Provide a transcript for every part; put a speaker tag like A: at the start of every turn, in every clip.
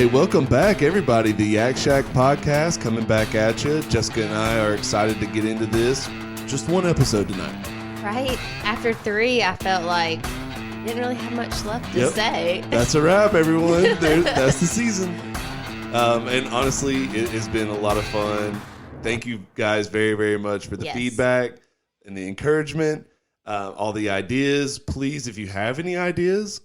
A: Hey, welcome back, everybody. The Yak Shack podcast coming back at you. Jessica and I are excited to get into this. Just one episode tonight.
B: Right? After 3, I felt like I didn't really have much left to say.
A: That's a wrap, everyone. That's the season. And honestly, it has been a lot of fun. Thank you guys very, very much for the feedback and the encouragement, all the ideas. Please, if you have any ideas,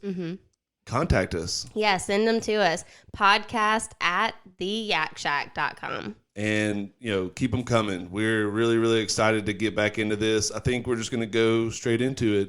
A: contact us.
B: Yeah, send them to us. podcast@theyakshack.com.
A: And, keep them coming. We're really, really excited to get back into this. I think we're just going to go straight into it.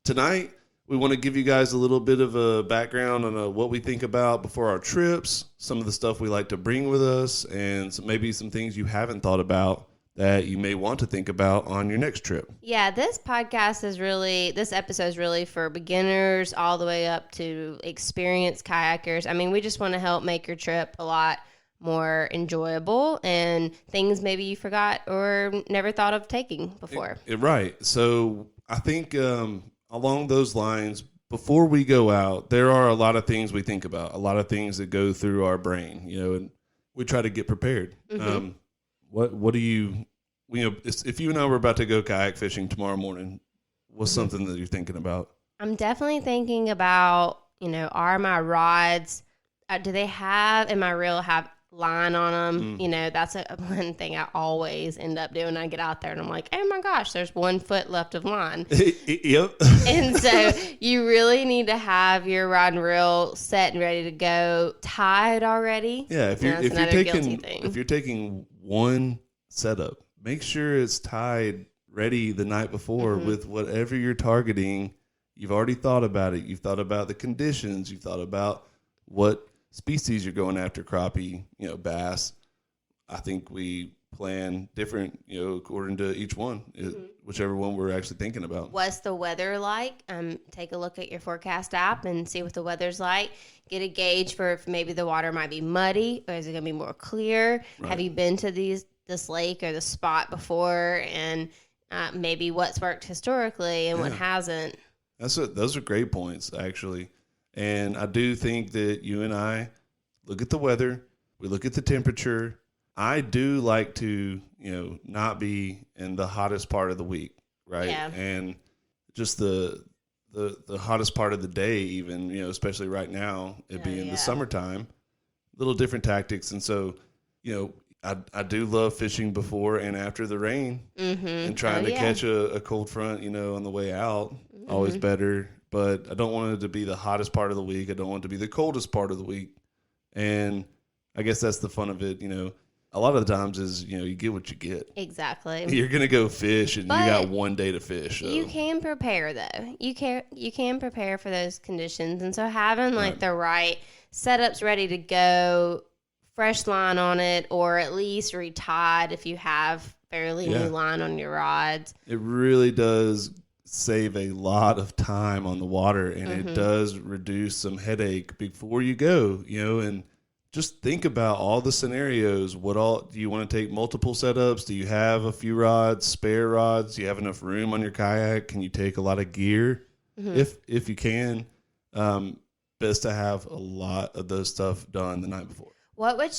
A: Tonight, we want to give you guys a little bit of a background on what we think about before our trips, some of the stuff we like to bring with us, and maybe some things you haven't thought about that you may want to think about on your next trip.
B: Yeah, this episode is really for beginners all the way up to experienced kayakers. I mean, we just want to help make your trip a lot more enjoyable and things maybe you forgot or never thought of taking before.
A: Right. So I think along those lines, before we go out, there are a lot of things we think about, a lot of things that go through our brain, and we try to get prepared. What do you, if you and I were about to go kayak fishing tomorrow morning, what's something that you're thinking about?
B: I'm definitely thinking about, are my rods, do they have, in my reel have line on them? That's one thing I always end up doing. I get out there and I'm like, oh my gosh, there's 1 foot left of line.
A: Yep.
B: And so you really need to have your rod and reel set and ready to go, tied already.
A: Yeah, if you're taking one setup, make sure it's tied ready the night before with whatever you're targeting. You've already thought about it. You've thought about the conditions. You've thought about what species you're going after, crappie, bass. I think we plan different, according to each one, whichever one we're actually thinking about.
B: What's the weather like? Take a look at your forecast app and see what the weather's like. Get a gauge for if maybe the water might be muddy or is it going to be more clear? Right. Have you been to this lake or the spot before, and maybe what's worked historically and what hasn't?
A: Those are great points, actually. And I do think that you and I look at the weather, we look at the temperature. I do like to, not be in the hottest part of the week, right? Yeah. And just the hottest part of the day, even, especially right now, it being the summertime, little different tactics. And so, I do love fishing before and after the rain and trying to catch a cold front, on the way out. Always better. But I don't want it to be the hottest part of the week. I don't want it to be the coldest part of the week. And I guess that's the fun of it. A lot of the times is, you get what you get.
B: Exactly.
A: You're going to go fish and you got one day to fish. So.
B: You can prepare, though. You can prepare for those conditions. And so having the right setups ready to go, fresh line on it, or at least retied if you have fairly new line on your rods. It
A: really does save a lot of time on the water, and it does reduce some headache before you go, and just think about all the scenarios. Do you want to take multiple setups? Do you have a few rods, spare rods? Do you have enough room on your kayak? Can you take a lot of gear? If you can, best to have a lot of those stuff done the night before.
B: What would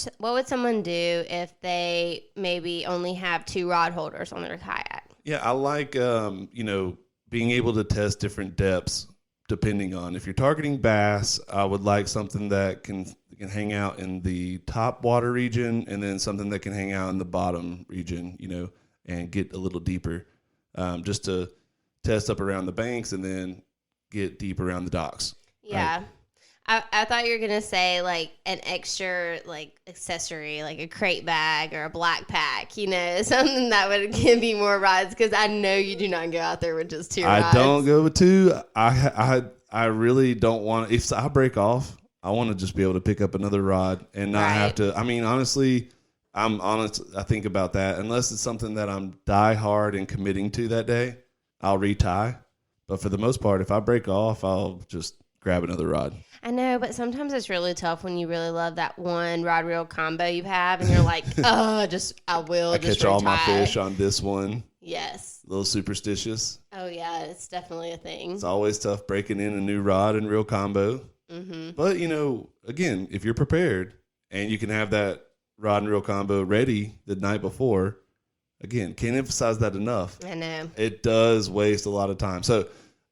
B: someone do if they maybe only have 2 rod holders on their kayak?
A: Yeah, I like being able to test different depths depending on if you're targeting bass. I would like something that can hang out in the top water region, and then something that can hang out in the bottom region, and get a little deeper, just to test up around the banks and then get deep around the docks.
B: Yeah. Right? I thought you were going to say an extra accessory, like a crate bag or a black pack, something that would give you more rods, because I know you do not go out there with just 2 rods.
A: I don't go with 2. I really don't want to. If I break off, I want to just be able to pick up another rod and not have to. I mean, honestly, I'm honest. I think about that. Unless it's something that I'm die hard and committing to that day, I'll retie. But for the most part, if I break off, I'll just grab another rod.
B: I know, but sometimes it's really tough when you really love that one rod reel combo you have, and you're like, I
A: catch all my fish on this one.
B: Yes.
A: A little superstitious.
B: Oh yeah, it's definitely a thing.
A: It's always tough breaking in a new rod and reel combo.
B: Mm-hmm.
A: But, again, if you're prepared and you can have that rod and reel combo ready the night before, again, can't emphasize that enough.
B: I know.
A: It does waste a lot of time. So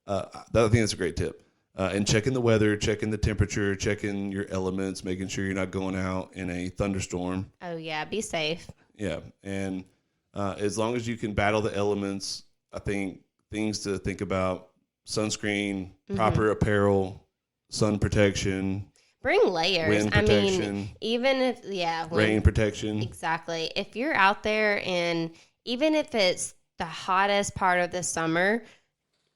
A: I think that's a great tip. And checking the weather, checking the temperature, checking your elements, making sure you're not going out in a thunderstorm.
B: Oh, yeah. Be safe.
A: Yeah. And as long as you can battle the elements, I think things to think about: sunscreen, proper apparel, sun protection.
B: Bring layers.
A: Wind protection.
B: I mean, even if,
A: rain protection.
B: Exactly. If you're out there and even if it's the hottest part of the summer,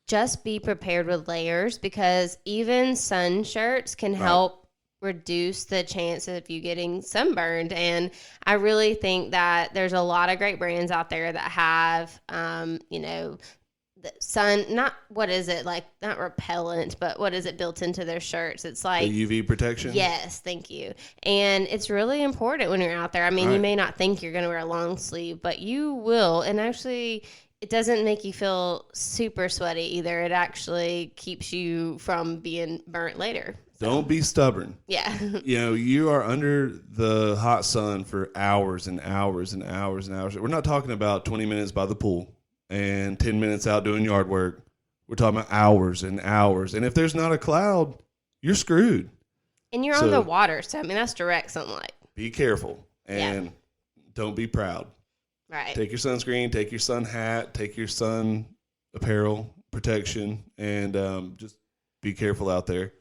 B: just be prepared with layers, because even sun shirts can help reduce the chance of you getting sunburned. And I really think that there's a lot of great brands out there that have, the sun, not repellent, but what is it built into their shirts? It's like
A: the UV protection.
B: Yes, thank you. And it's really important when you're out there. I mean, you may not think you're going to wear a long sleeve, but you will. And actually, it doesn't make you feel super sweaty either. It actually keeps you from being burnt later. So.
A: Don't be stubborn.
B: Yeah.
A: You are under the hot sun for hours and hours and hours and hours. We're not talking about 20 minutes by the pool and 10 minutes out doing yard work. We're talking about hours and hours. And if there's not a cloud, you're screwed.
B: And you're on the water. So, I mean, that's direct sunlight.
A: Be careful and don't be proud.
B: Right.
A: Take your sunscreen, take your sun hat, take your sun apparel protection, and just be careful out there.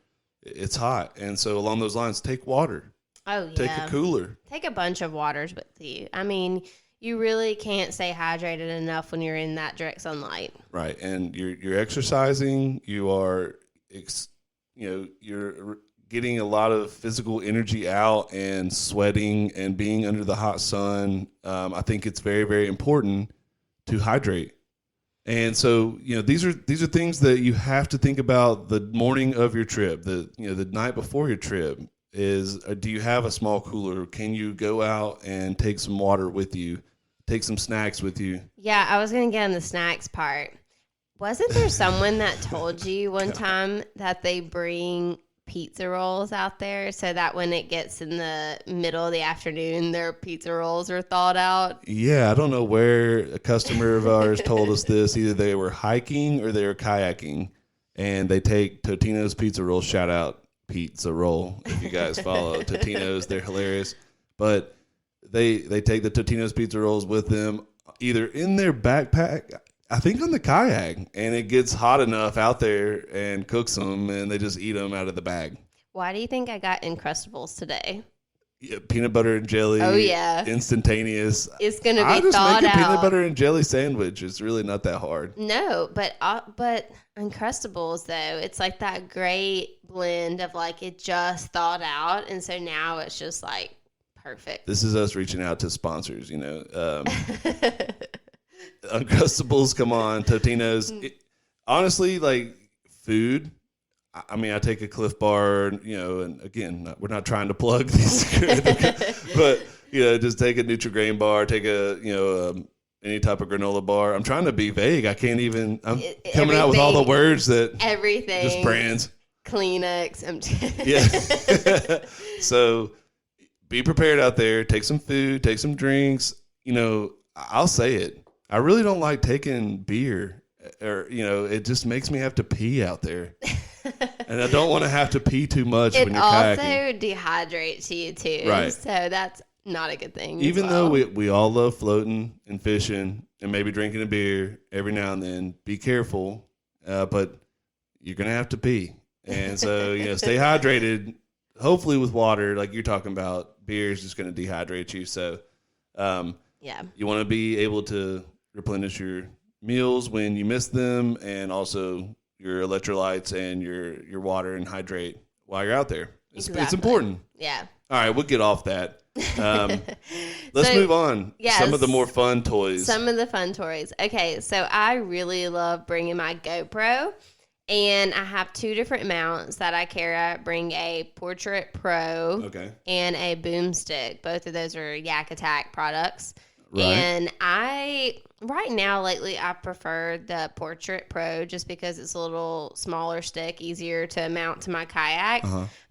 A: It's hot. And so along those lines, take water.
B: Oh, yeah.
A: Take a cooler.
B: Take a bunch of waters with you. I mean, you really can't stay hydrated enough when you're in that direct sunlight.
A: Right. And you're exercising. You are, you're getting a lot of physical energy out and sweating and being under the hot sun. I think it's very, very important to hydrate. And so, these are things that you have to think about the morning of your trip. The night before your trip is, do you have a small cooler? Can you go out and take some water with you? Take some snacks with you? Yeah,
B: I was going to get on the snacks part. Wasn't there someone that told you one time that they bring pizza rolls out there so that when it gets in the middle of the afternoon, their pizza rolls are thawed out? Yeah,
A: I don't know where a customer of ours told us this. Either they were hiking or they were kayaking, and they take Totino's pizza rolls. Shout out Pizza Roll if you guys follow Totino's. They're hilarious. But they take the Totino's pizza rolls with them either in their backpack, I think on the kayak, and it gets hot enough out there and cooks them, and they just eat them out of the bag.
B: Why do you think I got Uncrustables today?
A: Yeah, peanut butter and jelly.
B: Oh, yeah.
A: Instantaneous.
B: It's going to be
A: I just
B: thawed
A: make a
B: out.
A: peanut butter and jelly sandwich. It's really not that hard.
B: No, but Uncrustables, though, it's like that great blend of like it just thawed out, and so now it's just like perfect.
A: This is us reaching out to sponsors, Uncrustables, come on, Totino's. Honestly, like food, I mean, I take a Cliff Bar, and again, we're not trying to plug these, but, just take a Nutri-Grain bar, take any type of granola bar. I'm trying to be vague. I can't even, I'm coming out with all the words that.
B: Everything.
A: Just brands.
B: Kleenex.
A: Yeah. So be prepared out there. Take some food, take some drinks. I'll say it. I really don't like taking beer, or it just makes me have to pee out there, and I don't want to have to pee too much when you're kayaking.
B: It also dehydrates you too,
A: right?
B: So that's not a good thing.
A: Even though we all love floating and fishing and maybe drinking a beer every now and then, be careful, but you're gonna have to pee, and so stay hydrated. Hopefully with water, like you're talking about. Beer is just going to dehydrate you, so you want to be able to replenish your meals when you miss them, and also your electrolytes and your water, and hydrate while you're out there. It's important.
B: Yeah.
A: All right, we'll get off that. Let's move on.
B: Yes,
A: some of the more fun toys.
B: Some of the fun toys. Okay, so I really love bringing my GoPro, and I have two different mounts that I carry. I bring a Portrait Pro and a Boomstick. Both of those are Yak Attack products.
A: Right.
B: And right now, lately, I prefer the Portrait Pro just because it's a little smaller stick, easier to mount to my kayak.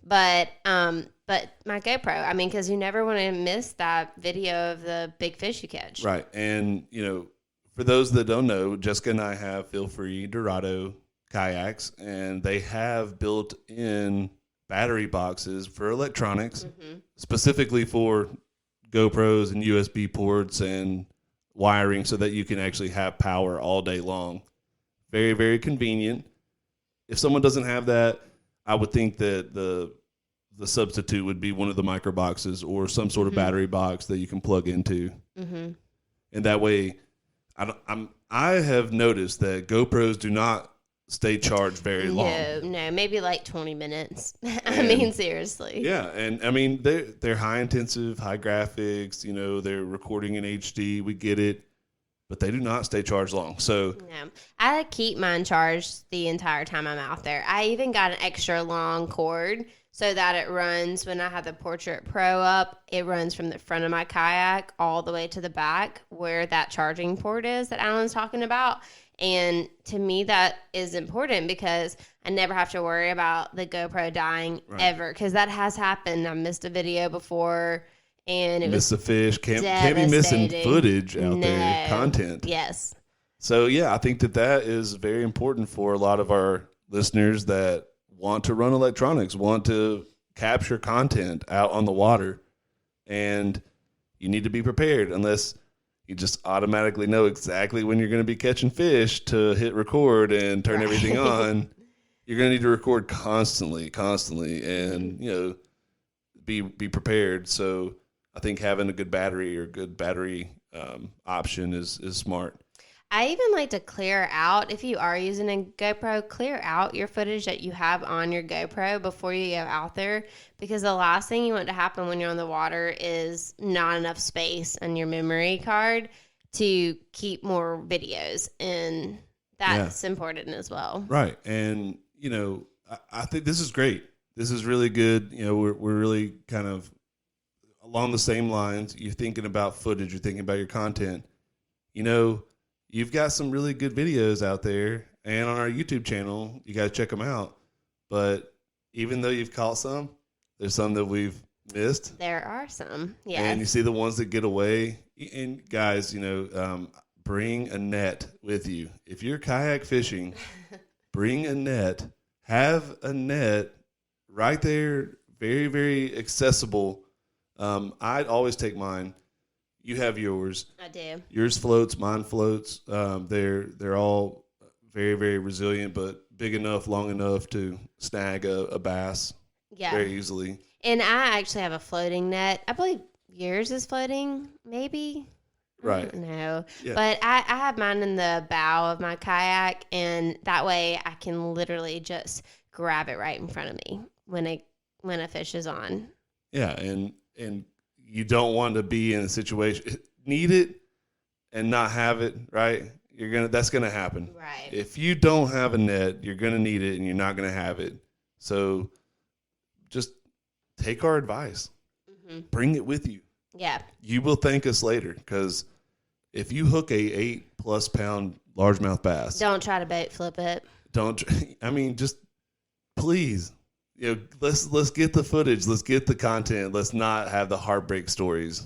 B: But my GoPro, I mean, because you never want to miss that video of the big fish you catch.
A: Right. And, for those that don't know, Jessica and I have Feel Free Dorado kayaks, and they have built-in battery boxes for electronics, specifically for GoPros and USB ports and wiring so that you can actually have power all day long. Very, very convenient. If someone doesn't have that, I would think that the substitute would be one of the micro boxes or some sort of battery box that you can plug into. And that way, I have noticed that GoPros do not stay charged very long.
B: No, maybe like 20 minutes. I mean, seriously.
A: Yeah, and I mean they're high intensive, high graphics. They're recording in HD. We get it, but they do not stay charged long. So
B: no, I keep mine charged the entire time I'm out there. I even got an extra long cord so that it runs when I have the Portrait Pro up. It runs from the front of my kayak all the way to the back where that charging port is that Alan's talking about. And to me, that is important because I never have to worry about the GoPro dying ever. Because that has happened. I missed a video before, and it was
A: a fish. Can't be missing footage out there, content.
B: Yes.
A: So yeah, I think that is very important for a lot of our listeners that want to run electronics, want to capture content out on the water, and you need to be prepared unless you just automatically know exactly when you're going to be catching fish to hit record and turn everything on. You're going to need to record constantly, and be prepared. So I think having a good battery or good battery option is smart.
B: I even like to clear out, if you are using a GoPro, clear out your footage that you have on your GoPro before you go out there, because the last thing you want to happen when you're on the water is not enough space on your memory card to keep more videos, and that's important as well.
A: Right, and I think this is great. This is really good. We're really kind of along the same lines. You're thinking about footage, you're thinking about your content. You've got some really good videos out there, and on our YouTube channel, you got to check them out. But even though you've caught some, there's some that we've missed.
B: There are some, yeah.
A: And you see the ones that get away. And guys, bring a net with you. If you're kayak fishing, bring a net. Have a net right there, very, very accessible. I'd always take mine. You have yours.
B: I do.
A: Yours floats, mine floats. They're all very, very resilient, but big enough, long enough to snag a bass very easily.
B: And I actually have a floating net. I believe yours is floating, maybe.
A: Right.
B: I don't know.
A: Yeah.
B: But I have mine in the bow of my kayak, and that way I can literally just grab it right in front of me when a fish is on.
A: Yeah, and you don't want to be in a situation, need it and not have it, right? That's gonna happen.
B: Right.
A: If you don't have a net, you're gonna need it and you're not gonna have it. So just take our advice. Bring it with you.
B: Yeah.
A: You will thank us later, because if you hook a 8+ pound largemouth bass,
B: don't try to bait flip it.
A: Just please. Let's get the footage. Let's get the content. Let's not have the heartbreak stories.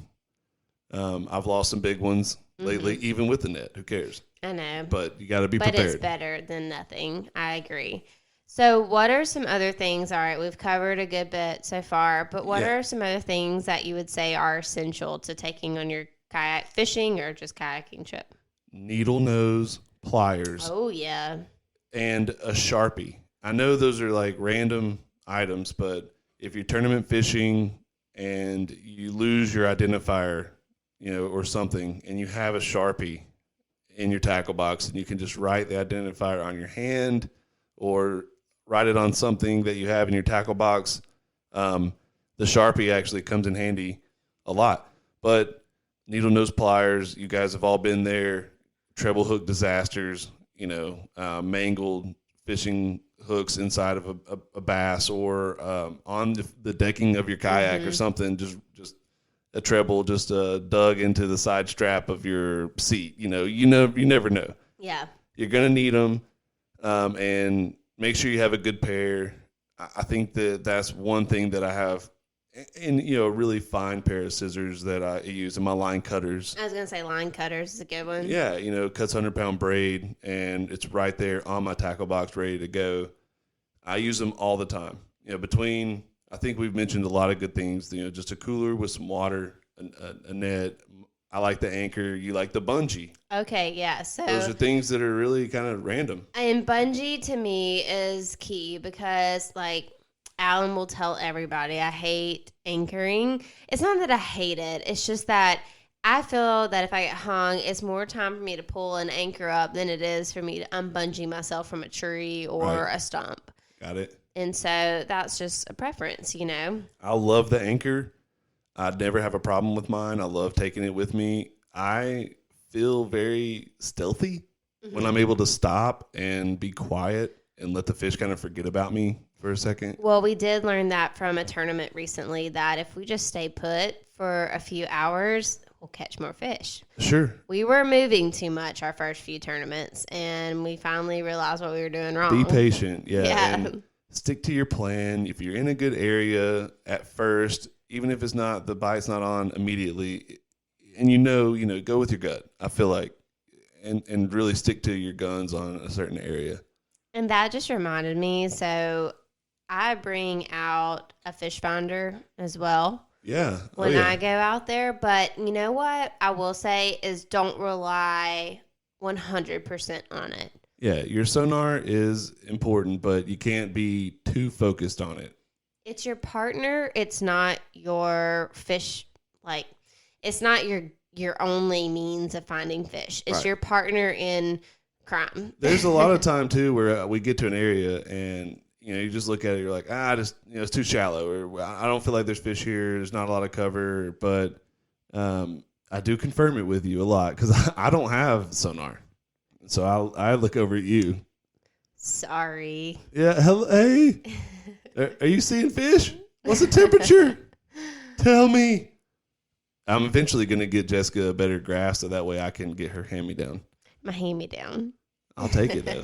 A: I've lost some big ones lately, even with the net. Who cares?
B: I know.
A: But you got to be prepared.
B: But it's better than nothing. I agree. So what are some other things? All right, we've covered a good bit so far, but what are some other things that you would say are essential to taking on your kayak fishing or just kayaking trip?
A: Needle nose pliers.
B: Oh, yeah.
A: And a Sharpie. I know those are like random items, but if you're tournament fishing and you lose your identifier, or something, and you have a Sharpie in your tackle box, and you can just write the identifier on your hand or write it on something that you have in your tackle box, the Sharpie actually comes in handy a lot. But needle nose pliers, you guys have all been there. Treble hook disasters, mangled fishing hooks inside of a bass or on the decking of your kayak or something. Just a treble just dug into the side strap of your seat. You never know.
B: Yeah.
A: You're going to need them, and make sure you have a good pair. I think that's one thing that I have, and a really fine pair of scissors that I use, and my line cutters.
B: I was going to say line cutters is a good one.
A: Yeah, cuts 100-pound braid, and it's right there on my tackle box ready to go. I use them all the time. I think we've mentioned a lot of good things. Just a cooler with some water, a net. I like the anchor. You like the bungee.
B: Okay, yeah. So
A: those are things that are really kind of random.
B: And bungee to me is key because, like, Alan will tell everybody, I hate anchoring. It's not that I hate it. It's just that I feel that if I get hung, it's more time for me to pull an anchor up than it is for me to unbungee myself from a tree or a stump.
A: Got it.
B: And so that's just a preference,
A: I love the anchor. I'd never have a problem with mine. I love taking it with me. I feel very stealthy when I'm able to stop and be quiet and let the fish kind of forget about me for a second.
B: Well, we did learn that from a tournament recently, that if we just stay put for a few hours, we'll catch more fish.
A: Sure.
B: We were moving too much our first few tournaments, and we finally realized what we were doing wrong.
A: Be patient. Yeah.
B: And
A: stick to your plan. If you're in a good area at first, even if the bite's not on immediately, and go with your gut, I feel like, and really stick to your guns on a certain area.
B: And that just reminded me, so I bring out a fish finder as well.
A: Yeah.
B: When I go out there. But you know what I will say is don't rely 100% on it.
A: Yeah, your sonar is important, but you can't be too focused on it.
B: It's your partner. It's not your fish. Like, it's not your only means of finding fish. It's your partner in crime.
A: There's a lot of time too where we get to an area and you just look at it, you're like, it's too shallow, or I don't feel like there's fish here. There's not a lot of cover, but I do confirm it with you a lot because I don't have sonar, so I look over at you.
B: Sorry.
A: Yeah. Hello. Hey. Are you seeing fish? What's the temperature? Tell me. I'm eventually going to get Jessica a better grasp so that way I can get her hand-me-down.
B: My hand-me-down.
A: I'll take it, though.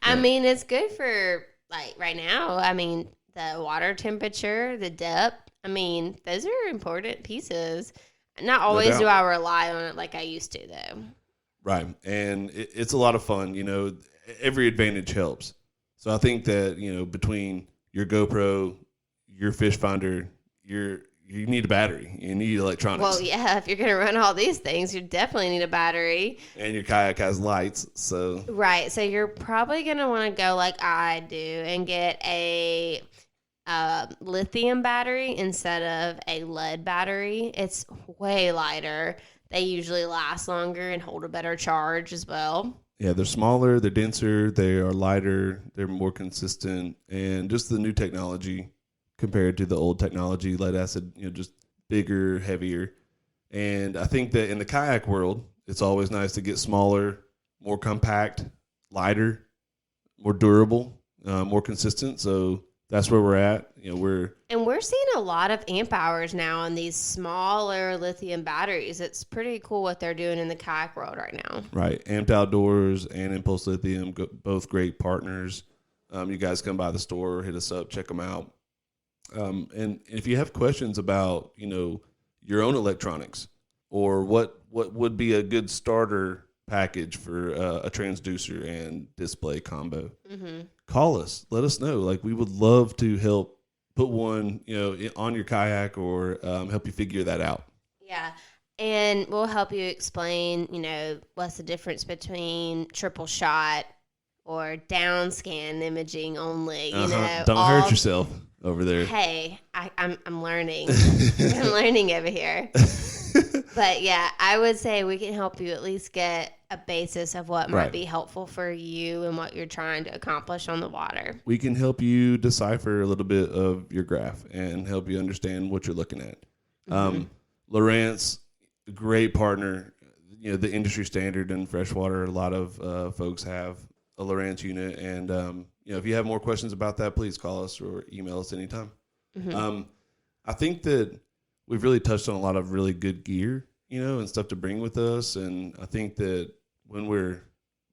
B: I mean, it's good for, like, right now. I mean, the water temperature, the depth. I mean, those are important pieces. Not always do I rely on it like I used to, though.
A: Right. And it's a lot of fun. Every advantage helps. So I think that, between your GoPro, your fish finder, you need a battery. You need electronics.
B: Well, yeah, if you're going to run all these things, you definitely need a battery.
A: And your kayak has lights, so.
B: Right, so you're probably going to want to go like I do and get a lithium battery instead of a lead battery. It's way lighter. They usually last longer and hold a better charge as well.
A: Yeah, they're smaller, they're denser, they are lighter, they're more consistent, and just the new technology compared to the old technology, lead acid, just bigger, heavier. And I think that in the kayak world, it's always nice to get smaller, more compact, lighter, more durable, more consistent. So that's where we're at. We're
B: seeing a lot of amp hours now on these smaller lithium batteries. It's pretty cool what they're doing in the kayak world right now.
A: Right. Amped Outdoors and Impulse Lithium, both great partners. You guys come by the store, hit us up, check them out. And if you have questions about, your own electronics or what would be a good starter package for a transducer and display combo, call us. Let us know. Like, we would love to help put one, on your kayak or help you figure that out.
B: Yeah. And we'll help you explain, what's the difference between triple shot or down scan imaging only, Don't
A: hurt yourself over there.
B: Hey, I'm learning. I'm learning over here. But yeah, I would say we can help you at least get a basis of what might be helpful for you and what you're trying to accomplish on the water. We
A: can help you decipher a little bit of your graph and help you understand what you're looking at. Lowrance, great partner. The industry standard in freshwater, a lot of folks have a Lowrance unit. And, if you have more questions about that, please call us or email us anytime. I think that we've really touched on a lot of really good gear, and stuff to bring with us. And I think that when we're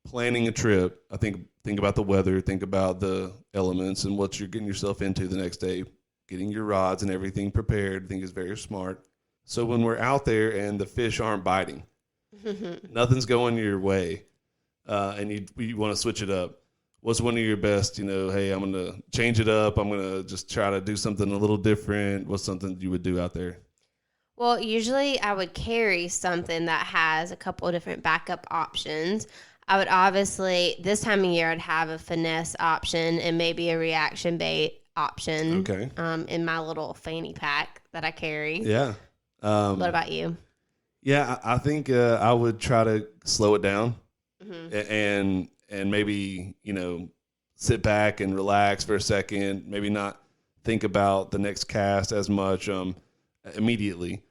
A: planning a trip, I think about the weather, think about the elements and what you're getting yourself into the next day. Getting your rods and everything prepared, I think, is very smart. So when we're out there and the fish aren't biting, nothing's going your way, and you want to switch it up, what's one of your best, hey, I'm going to change it up. I'm going to just try to do something a little different. What's something you would do out there?
B: Well, usually I would carry something that has a couple of different backup options. I would obviously, this time of year, I'd have a finesse option and maybe a reaction bait option.
A: Okay.
B: In my little fanny pack that I carry.
A: Yeah.
B: What about you?
A: Yeah, I think I would try to slow it down and maybe, sit back and relax for a second, maybe not think about the next cast as much immediately,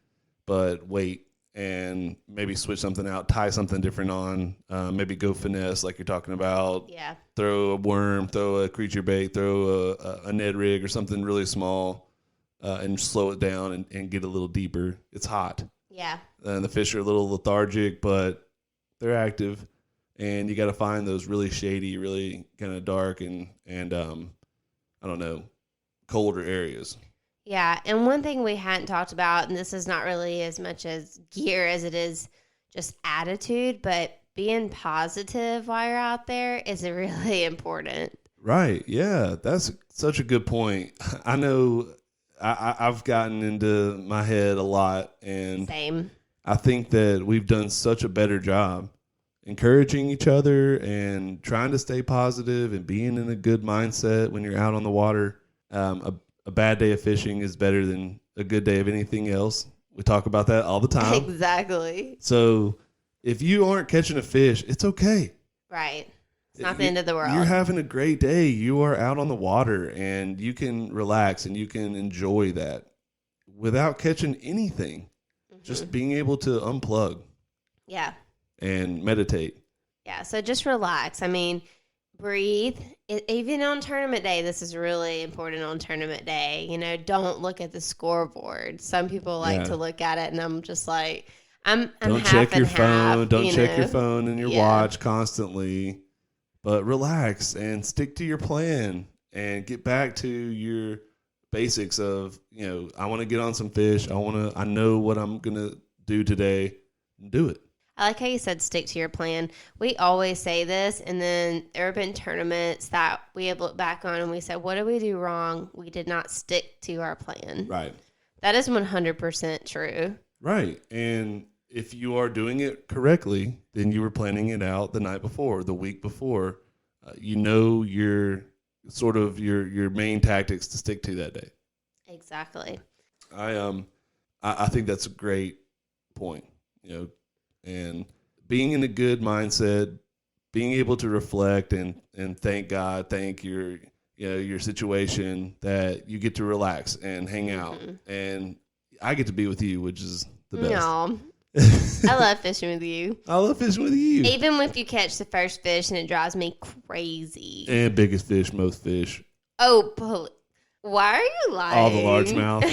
A: but wait and maybe switch something out, tie something different on, maybe go finesse like you're talking about.
B: Yeah.
A: Throw a worm, throw a creature bait, throw a Ned rig or something really small, and slow it down and get a little deeper. It's hot.
B: Yeah.
A: And the fish are a little lethargic, but they're active. And you got to find those really shady, really kind of dark and I don't know, colder areas.
B: Yeah, and one thing we hadn't talked about, and this is not really as much as gear as it is just attitude, but being positive while you're out there is really important.
A: Right. Yeah, that's such a good point. I know I've gotten into my head a lot, and
B: Same.
A: I think that we've done such a better job encouraging each other and trying to stay positive and being in a good mindset when you're out on the water. A bad day of fishing is better than a good day of anything else. We talk about that all the time.
B: Exactly.
A: So if you aren't catching a fish, it's okay.
B: Right. It's not the end of the world.
A: You're having a great day. You are out on the water and you can relax and you can enjoy that without catching anything. Just being able to unplug.
B: Yeah.
A: And meditate.
B: Yeah. So just relax. I mean, breathe. Even on tournament day, this is really important on tournament day. Don't look at the scoreboard. Some people like to look at it, and I'm just like, I'm
A: don't
B: half
A: check your
B: and
A: phone.
B: half,
A: Don't check your phone and your watch constantly. But relax and stick to your plan and get back to your basics of, I want to get on some fish. I know what I'm going to do today. Do it.
B: I like how you said stick to your plan. We always say this, and then there have been tournaments that we have looked back on and we said, what did we do wrong? We did not stick to our plan.
A: Right.
B: That is 100% true.
A: Right. And if you are doing it correctly, then you were planning it out the night before, the week before. Your sort of your main tactics to stick to that day.
B: Exactly.
A: I think that's a great point, and being in a good mindset, being able to reflect and thank God, thank your situation that you get to relax and hang out. And I get to be with you, which is the best.
B: No. I love fishing with you.
A: I love fishing with you.
B: Even if you catch the first fish and it drives me crazy.
A: And biggest fish, most fish.
B: Oh, why are you lying?
A: All the largemouth.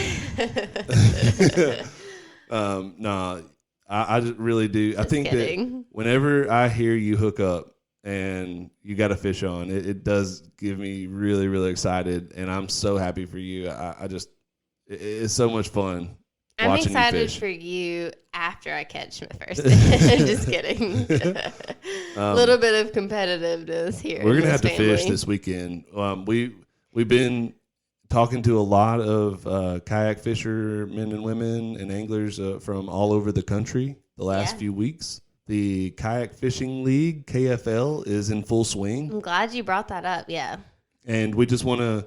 A: Nah, I just really do. I think that whenever I hear you hook up and you got a fish on, it does give me really, really excited. And I'm so happy for you. It's so much fun.
B: I'm excited for you after I catch my first fish. Just kidding. A little bit of competitiveness here.
A: We're going to have to fish this weekend. We've been talking to a lot of kayak fishermen and women and anglers from all over the country the last few weeks. The Kayak Fishing League, KFL, is in full swing.
B: I'm glad you brought that up, yeah.
A: And we just want to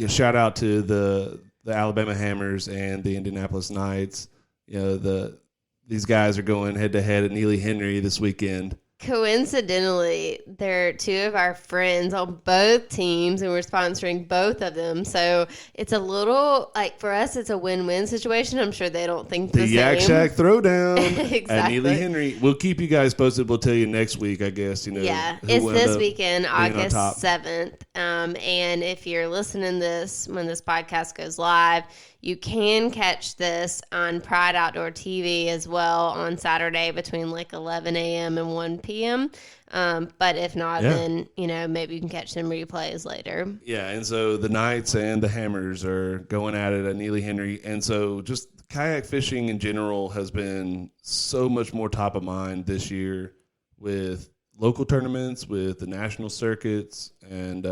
A: shout out to the Alabama Hammers and the Indianapolis Knights. These guys are going head-to-head at Neely Henry this weekend.
B: Coincidentally, they're two of our friends on both teams, and we're sponsoring both of them. So it's a little like for us, it's a win-win situation. I'm sure they don't think the same.
A: Yak Shack Throwdown
B: exactly.
A: at Neely Henry. We'll keep you guys posted. We'll tell you next week, I guess.
B: Yeah, it's this weekend, August 7th. And if you're listening this when this podcast goes live, you can catch this on Pride Outdoor TV as well on Saturday between like 11 a.m. and 1 p.m. But if not, then, maybe you can catch some replays later. Yeah,
A: and so the Knights and the Hammers are going at it at Neely Henry. And so just kayak fishing in general has been so much more top of mind this year with local tournaments, with the national circuits, and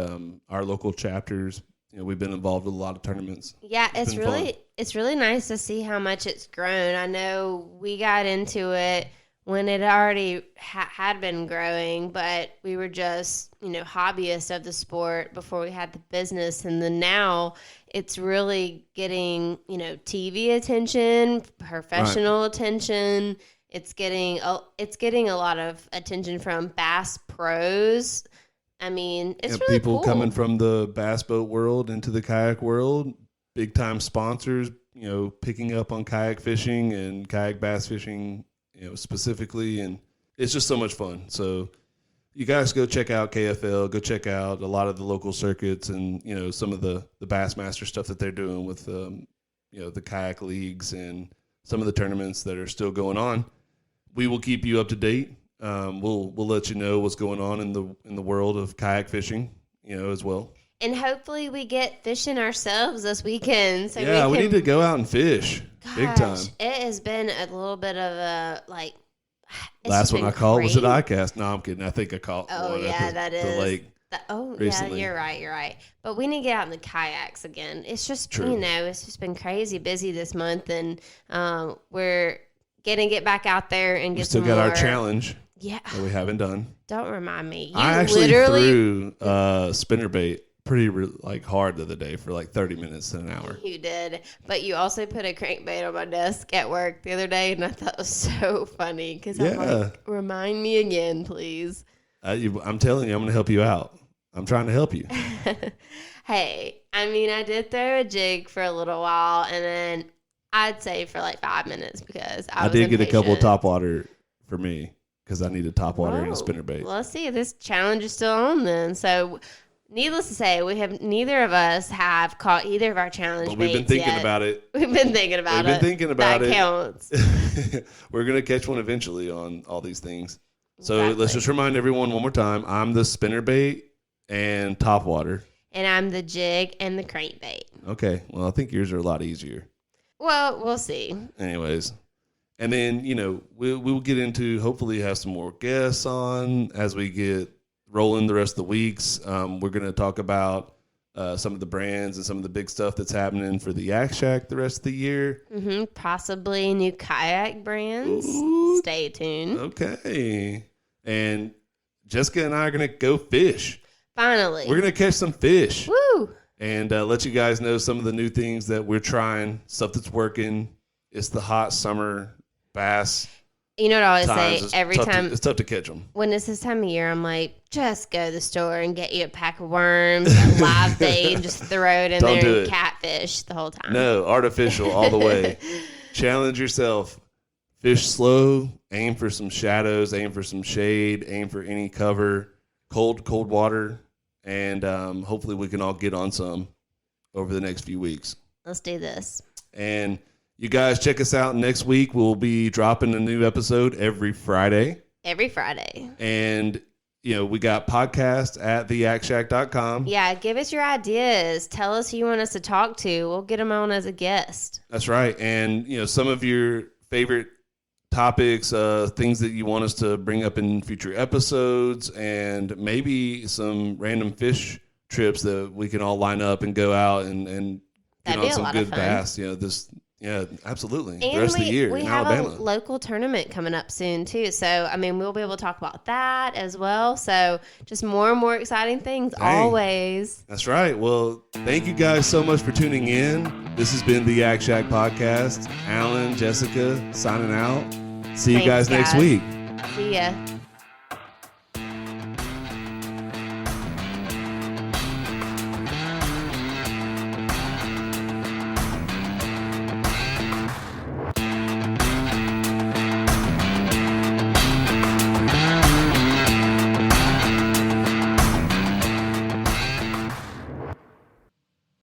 A: our local chapters. We've been involved with a lot of tournaments.
B: Yeah, it's really nice to see how much it's grown. I know we got into it when it already had been growing, but we were just, hobbyists of the sport before we had the business. And then now it's really getting, TV attention, professional attention. It's getting a lot of attention from bass pros. I mean, it's really
A: people
B: cool.
A: Coming from the bass boat world into the kayak world, big time sponsors, picking up on kayak fishing and kayak bass fishing, specifically. And it's just so much fun. So you guys go check out KFL, go check out a lot of the local circuits and, some of the Bassmaster stuff that they're doing with, the kayak leagues and some of the tournaments that are still going on. We will keep you up to date. We'll let you know what's going on in the world of kayak fishing, as well.
B: And hopefully we get fishing ourselves this weekend. So
A: we need to go out and fish. Big time.
B: It has been a little bit of a
A: last one I caught was at ICAST. No, I'm kidding. I think I caught one at the lake.
B: Recently. Yeah, you're right. But we need to get out in the kayaks again. It's just, it's just been crazy busy this month, and we're going to get back out there and get some more.
A: We still got our challenge.
B: Yeah.
A: That we haven't done.
B: Don't remind me.
A: I actually threw spinnerbait pretty hard the other day for 30 minutes to an hour.
B: You did. But you also put a crankbait on my desk at work the other day, and I thought it was so funny because I'm like, remind me again, please.
A: I'm telling you, I'm going to help you out. I'm trying to help you.
B: Hey, I did throw a jig for a little while, and then I'd say for 5 minutes because I did
A: get a couple of topwater for me because I needed topwater and a spinnerbait.
B: Well, let's see. This challenge is still on then. So, needless to say, neither of us have caught either of our challenge baits.
A: We've been thinking about it.
B: That counts.
A: We're going to catch one eventually on all these things. So let's just remind everyone one more time. I'm the spinnerbait and topwater.
B: And I'm the jig and the crankbait.
A: Okay. Well, I think yours are a lot easier.
B: Well, we'll see.
A: Anyways. And then, we'll get into, hopefully have some more guests on as we get rolling the rest of the weeks. We're going to talk about some of the brands and some of the big stuff that's happening for the Yak Shack the rest of the year.
B: Mm-hmm. Possibly new kayak brands.
A: Ooh.
B: Stay tuned.
A: Okay. And Jessica and I are going to go fish.
B: Finally.
A: We're going to catch some fish.
B: Woo!
A: And let you guys know some of the new things that we're trying, stuff that's working. It's the hot summer bass.
B: You know what I always say? Every time.
A: It's tough to catch them.
B: When it's this time of year, I'm like, just go to the store and get you a pack of worms, live bait, and just throw it in there and catfish the whole time.
A: No, artificial all the way. Challenge yourself. Fish slow. Aim for some shadows. Aim for some shade. Aim for any cover. Cold water. And hopefully we can all get on some over the next few weeks.
B: Let's do this.
A: And you guys check us out next week. We'll be dropping a new episode every Friday. And, we got podcasts at theyakshack.com.
B: Yeah, give us your ideas. Tell us who you want us to talk to. We'll get them on as a guest.
A: That's right. And, some of your favorite topics, things that you want us to bring up in future episodes, and maybe some random fish trips that we can all line up and go out and get on some good bass. Yeah, absolutely. And the rest of the year in Alabama.
B: We have a local tournament coming up soon, too. So, we'll be able to talk about that as well. So, just more and more exciting things always.
A: That's right. Well, thank you guys so much for tuning in. This has been the Yak Shack Podcast. Alan, Jessica, signing out. See you guys next week.
B: See ya.